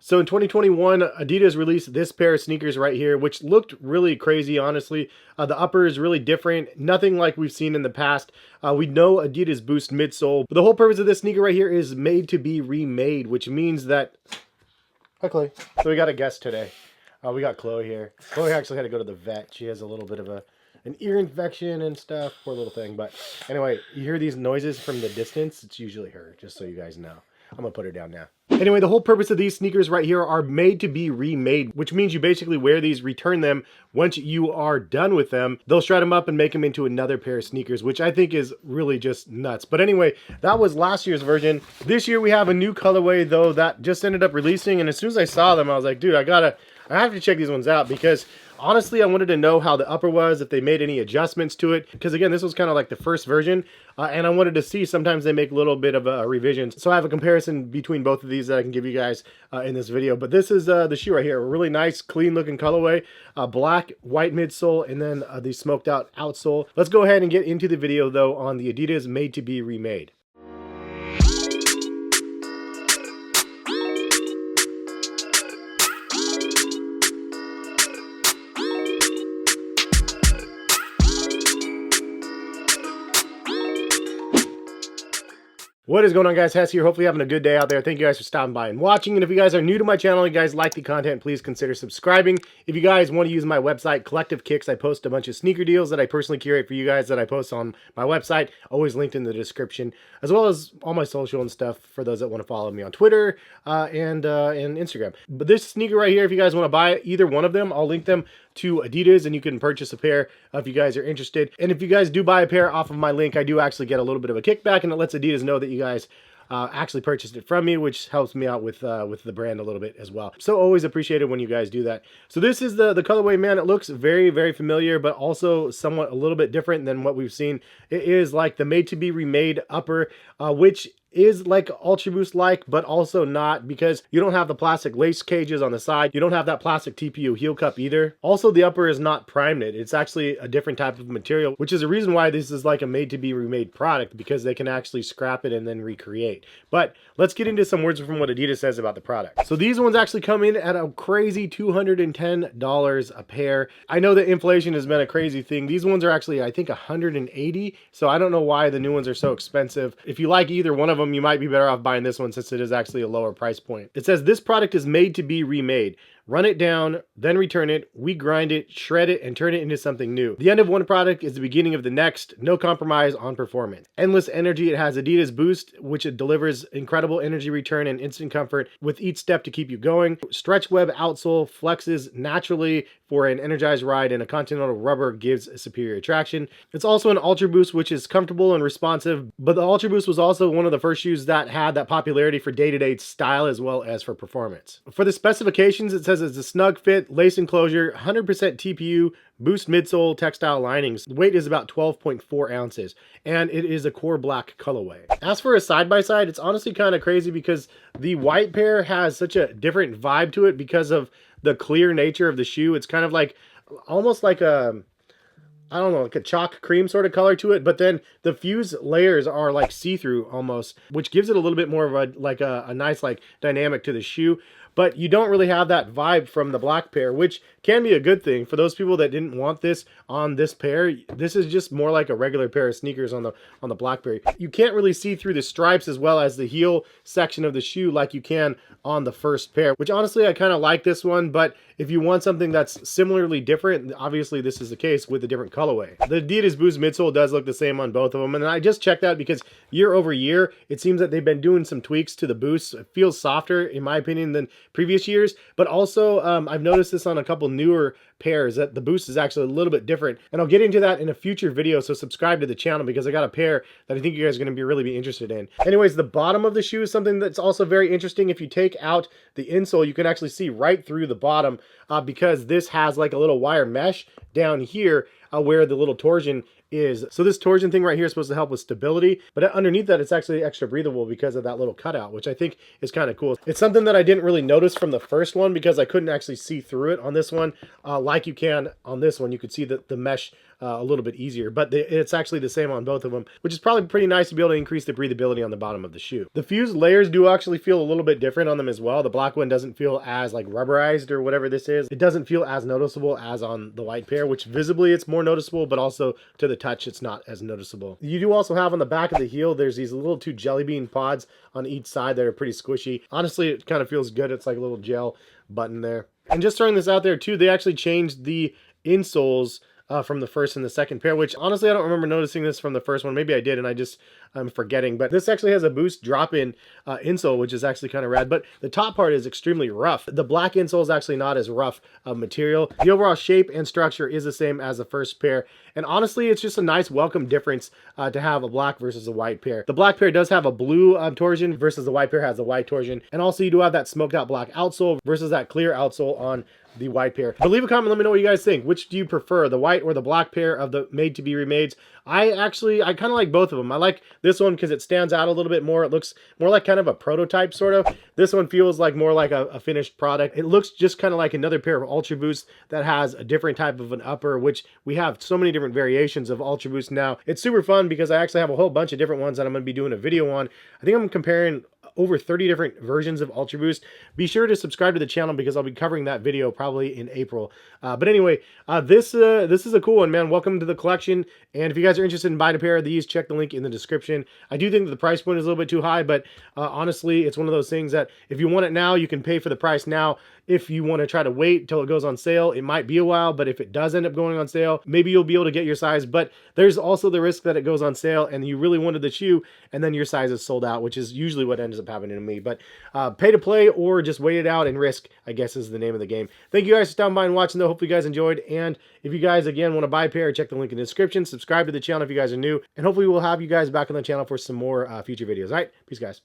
So in 2021, Adidas released this pair of sneakers right here, which looked really crazy, honestly. The upper is really different, nothing like we've seen in the past. We know Adidas Boost midsole, but the whole purpose of this sneaker right here is made to be remade, which means that... Hi, Chloe. So we got a guest today. We got Chloe here. Chloe actually had to go to the vet. She has a little bit of an ear infection and stuff, poor little thing. But anyway, you hear these noises from the distance, it's usually her, just so you guys know. I'm gonna put her down now. Anyway, the whole purpose of these sneakers right here are made to be remade, which means you basically wear these, return them. Once you are done with them, they'll shred them up and make them into another pair of sneakers, which I think is really just nuts. But anyway, that was last year's version. This year we have a new colorway though that just ended up releasing, and as soon as I saw them, I was like, dude, I have to check these ones out, because honestly, I wanted to know how the upper was, if they made any adjustments to it, because again, this was kind of like the first version, and I wanted to see, sometimes they make a little bit of a revision. So I have a comparison between both of these that I can give you guys in this video. But this is the shoe right here, a really nice, clean looking colorway, black, white midsole, and then the smoked out outsole. Let's go ahead and get into the video though on the Adidas Made to Be Remade. What is going on, guys? Hess here. Hopefully having a good day out there. Thank you guys for stopping by and watching. And if you guys are new to my channel, you guys like the content, please consider subscribing. If you guys want to use my website, Collective Kicks, I post a bunch of sneaker deals that I personally curate for you guys that I post on my website, always linked in the description, as well as all my social and stuff for those that want to follow me on Twitter and Instagram. But this sneaker right here, if you guys want to buy either one of them, I'll link them to Adidas and you can purchase a pair if you guys are interested. And if you guys do buy a pair off of my link, I do actually get a little bit of a kickback, and it lets Adidas know that you guys actually purchased it from me, which helps me out with the brand a little bit as well. So always appreciate it when you guys do that. So this is the colorway, man. It looks very, very familiar, but also somewhat a little bit different than what we've seen. It is like the made to be remade upper, which is like Ultraboost like, but also not, because you don't have the plastic lace cages on the side. You don't have that plastic TPU heel cup either. Also, the upper is not prime knit. It's actually a different type of material, which is a reason why this is like a made to be remade product, because they can actually scrap it and then recreate. But let's get into some words from what Adidas says about the product. So these ones actually come in at a crazy $210 a pair. I know that inflation has been a crazy thing. These ones are actually, I think, $180. So I don't know why the new ones are so expensive. If you like either one of them, you might be better off buying this one, since it is actually a lower price point. It says this product is made to be remade. Run it down, then return it. We grind it, shred it, and turn it into something new. The end of one product is the beginning of the next. No compromise on performance. Endless energy. It has Adidas Boost, which it delivers incredible energy return and instant comfort with each step to keep you going. Stretchweb outsole flexes naturally for an energized ride, and a Continental Rubber gives a superior traction. It's also an Ultraboost, which is comfortable and responsive, but the Ultraboost was also one of the first shoes that had that popularity for day-to-day style as well as for performance. For the specifications, it says it's a snug fit, lace enclosure, 100% TPU, Boost midsole, textile linings. The weight is about 12.4 ounces, and it is a core black colorway. As for a side-by-side, it's honestly kind of crazy, because the white pair has such a different vibe to it because of the clear nature of the shoe. It's kind of like, almost like a, I don't know, like a chalk cream sort of color to it, but then the fuse layers are like see-through almost, which gives it a little bit more of a nice like dynamic to the shoe. But you don't really have that vibe from the black pair, which can be a good thing. For those people that didn't want this on this pair, this is just more like a regular pair of sneakers on the black pair. You can't really see through the stripes as well as the heel section of the shoe like you can on the first pair, which honestly I kind of like this one. But if you want something that's similarly different, obviously this is the case with a different colorway. The Adidas Boost midsole does look the same on both of them, and I just checked out because year over year it seems that they've been doing some tweaks to the Boost. It feels softer in my opinion than previous years, but also I've noticed this on a couple newer pairs that the Boost is actually a little bit different, and I'll get into that in a future video, so subscribe to the channel because I got a pair that I think you guys are going to really be interested in. Anyways, the bottom of the shoe is something that's also very interesting. If you take out the insole, you can actually see right through the bottom because this has like a little wire mesh down here where the little torsion is. So this torsion thing right here is supposed to help with stability, but underneath that it's actually extra breathable because of that little cutout, which I think is kind of cool. It's something that I didn't really notice from the first one because I couldn't actually see through it on this one like you can on this one. You could see the mesh a little bit easier, but it's actually the same on both of them, which is probably pretty nice to be able to increase the breathability on the bottom of the shoe. The fused layers do actually feel a little bit different on them as well. The black one doesn't feel as like rubberized or whatever this is. It doesn't feel as noticeable as on the white pair, which visibly it's more noticeable, but also to the touch it's not as noticeable. You do also have on the back of the heel, there's these little 2 jelly bean pods on each side that are pretty squishy. Honestly, it kind of feels good. It's like a little gel button there. And just throwing this out there too, they actually changed the insoles from the first and the second pair, which honestly I don't remember noticing this from the first one. Maybe I did and I'm forgetting, but this actually has a boost drop-in insole, which is actually kind of rad, but the top part is extremely rough. The black insole is actually not as rough of material. The overall shape and structure is the same as the first pair, and honestly it's just a nice welcome difference to have a black versus a white pair. The black pair does have a blue torsion versus the white pair has a white torsion, and also you do have that smoked out black outsole versus that clear outsole on the white pair. But leave a comment, let me know what you guys think. Which do you prefer, the white or the black pair of the made to be remades? I kind of like both of them. I like this one because it stands out a little bit more. It looks more like kind of a prototype sort of. This one feels like more like a finished product. It looks just kind of like another pair of Ultraboost that has a different type of an upper, which we have so many different variations of Ultraboost now. It's super fun because I actually have a whole bunch of different ones that I'm going to be doing a video on. I think I'm comparing over 30 different versions of Ultraboost. Be sure to subscribe to the channel because I'll be covering that video probably in April. But anyway, this is a cool one, man. Welcome to the collection. And if you guys are interested in buying a pair of these, check the link in the description. I do think that the price point is a little bit too high, but honestly, it's one of those things that if you want it now, you can pay for the price now. If you want to try to wait till it goes on sale, it might be a while, but if it does end up going on sale, maybe you'll be able to get your size. But there's also the risk that it goes on sale and you really wanted the shoe and then your size is sold out, which is usually what ends up happening to me. But pay to play or just wait it out and risk, I guess, is the name of the game. Thank you guys for stopping by and watching, though. Hopefully you guys enjoyed. And if you guys, again, want to buy a pair, check the link in the description. Subscribe to the channel if you guys are new. And hopefully we'll have you guys back on the channel for some more future videos. All right, peace, guys.